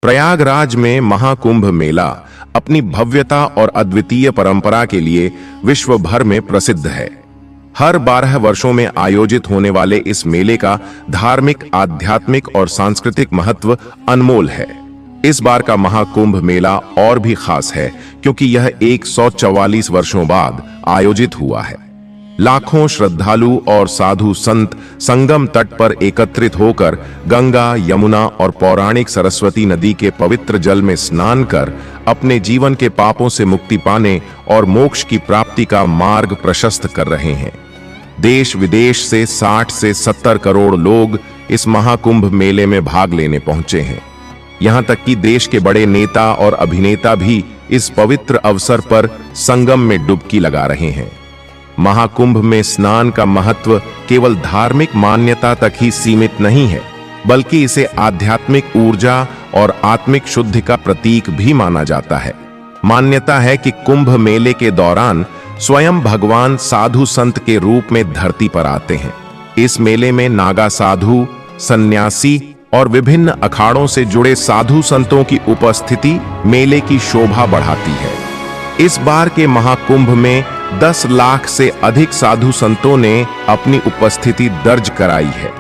प्रयागराज में महाकुंभ मेला अपनी भव्यता और अद्वितीय परंपरा के लिए विश्व भर में प्रसिद्ध है। हर 12 वर्षों में आयोजित होने वाले इस मेले का धार्मिक, आध्यात्मिक और सांस्कृतिक महत्व अनमोल है। इस बार का महाकुंभ मेला और भी खास है क्योंकि यह 144 वर्षों बाद आयोजित हुआ है। लाखों श्रद्धालु और साधु संत संगम तट पर एकत्रित होकर गंगा, यमुना और पौराणिक सरस्वती नदी के पवित्र जल में स्नान कर अपने जीवन के पापों से मुक्ति पाने और मोक्ष की प्राप्ति का मार्ग प्रशस्त कर रहे हैं। देश विदेश से 60 से 70 करोड़ लोग इस महाकुंभ मेले में भाग लेने पहुंचे हैं। यहां तक कि देश के बड़े नेता और अभिनेता भी इस पवित्र अवसर पर संगम में डुबकी लगा रहे हैं। महाकुंभ में स्नान का महत्व केवल धार्मिक मान्यता तक ही सीमित नहीं है, बल्कि इसे आध्यात्मिक ऊर्जा और आत्मिक शुद्धि का प्रतीक भी माना जाता है। मान्यता है कि कुंभ मेले के दौरान स्वयं भगवान साधु संत के रूप में धरती पर आते हैं। इस मेले में नागा साधु, सन्यासी और विभिन्न अखाड़ों से जुड़े साधु संतों की उपस्थिति मेले की शोभा बढ़ाती है। इस बार के महाकुंभ में 10 लाख से अधिक साधु संतों ने अपनी उपस्थिति दर्ज कराई है।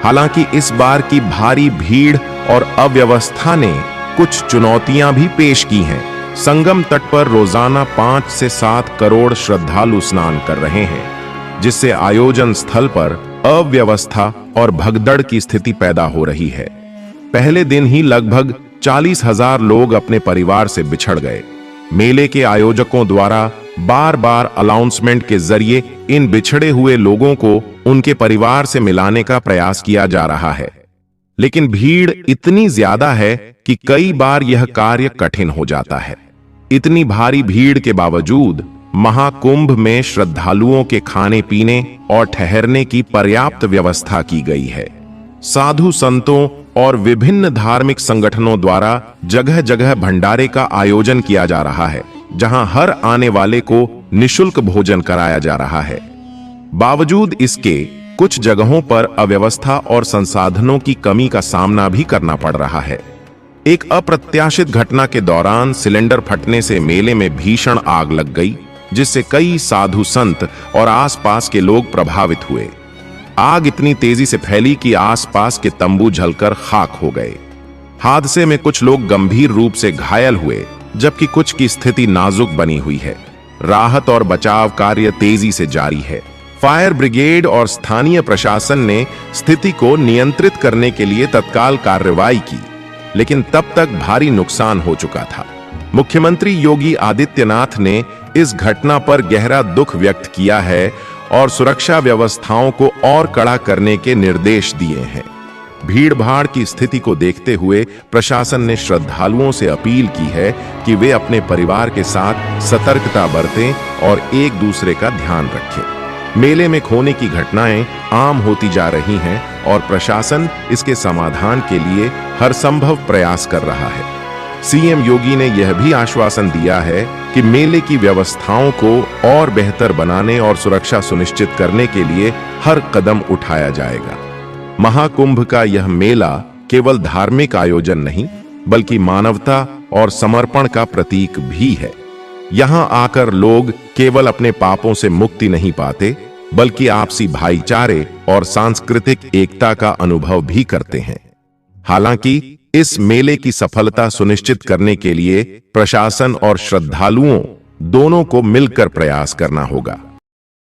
हालांकि इस बार की भारी भीड़ और अव्यवस्था ने कुछ चुनौतियां भी पेश की हैं। संगम तट पर रोजाना 5 से 7 करोड़ श्रद्धालु स्नान कर रहे हैं, जिससे आयोजन स्थल पर अव्यवस्था और भगदड़ की स्थिति पैदा हो रही है। पहले दिन ही लगभग 40,000 लोग अपने परिवार से बिछड़ गए। मेले के आयोजकों द्वारा बार बार अनाउंसमेंट के जरिए इन बिछड़े हुए लोगों को उनके परिवार से मिलाने का प्रयास किया जा रहा है, लेकिन भीड़ इतनी ज्यादा है कि कई बार यह कार्य कठिन हो जाता है। इतनी भारी भीड़ के बावजूद महाकुंभ में श्रद्धालुओं के खाने पीने और ठहरने की पर्याप्त व्यवस्था की गई है। साधु संतों और विभिन्न धार्मिक संगठनों द्वारा जगह जगह भंडारे का आयोजन किया जा रहा है, जहां हर आने वाले को निशुल्क भोजन कराया जा रहा है। बावजूद इसके कुछ जगहों पर अव्यवस्था और संसाधनों की कमी का सामना भी करना पड़ रहा है। एक अप्रत्याशित घटना के दौरान सिलेंडर फटने से मेले में भीषण आग लग गई, जिससे कई साधु संत और आसपास के लोग प्रभावित हुए। आग इतनी तेजी से फैली कि आसपास के तंबू जलकर खाक हो गए। हादसे में कुछ लोग गंभीर रूप से घायल हुए, जबकि कुछ की स्थिति नाजुक बनी हुई है। राहत और बचाव कार्य तेजी से जारी है। फायर ब्रिगेड और स्थानीय प्रशासन ने स्थिति को नियंत्रित करने के लिए तत्काल कार्रवाई की, लेकिन तब तक भारी नुकसान हो चुका था। मुख्यमंत्री योगी आदित्यनाथ ने इस घटना पर गहरा दुख व्यक्त किया है और सुरक्षा व्यवस्थाओं को और कड़ा करने के निर्देश दिए हैं। भीड़ भाड़ की स्थिति को देखते हुए प्रशासन ने श्रद्धालुओं से अपील की है कि वे अपने परिवार के साथ सतर्कता बरतें और एक दूसरे का ध्यान रखें। मेले में खोने की घटनाएं आम होती जा रही हैं और प्रशासन इसके समाधान के लिए हर संभव प्रयास कर रहा है। सीएम योगी ने यह भी आश्वासन दिया है कि मेले की व्यवस्थाओं को और बेहतर बनाने और सुरक्षा सुनिश्चित करने के लिए हर कदम उठाया जाएगा। महाकुंभ का यह मेला केवल धार्मिक आयोजन नहीं, बल्कि मानवता और समर्पण का प्रतीक भी है। यहां आकर लोग केवल अपने पापों से मुक्ति नहीं पाते, बल्कि आपसी भाईचारे और सांस्कृतिक एकता का अनुभव भी करते हैं। हालांकि इस मेले की सफलता सुनिश्चित करने के लिए प्रशासन और श्रद्धालुओं दोनों को मिलकर प्रयास करना होगा।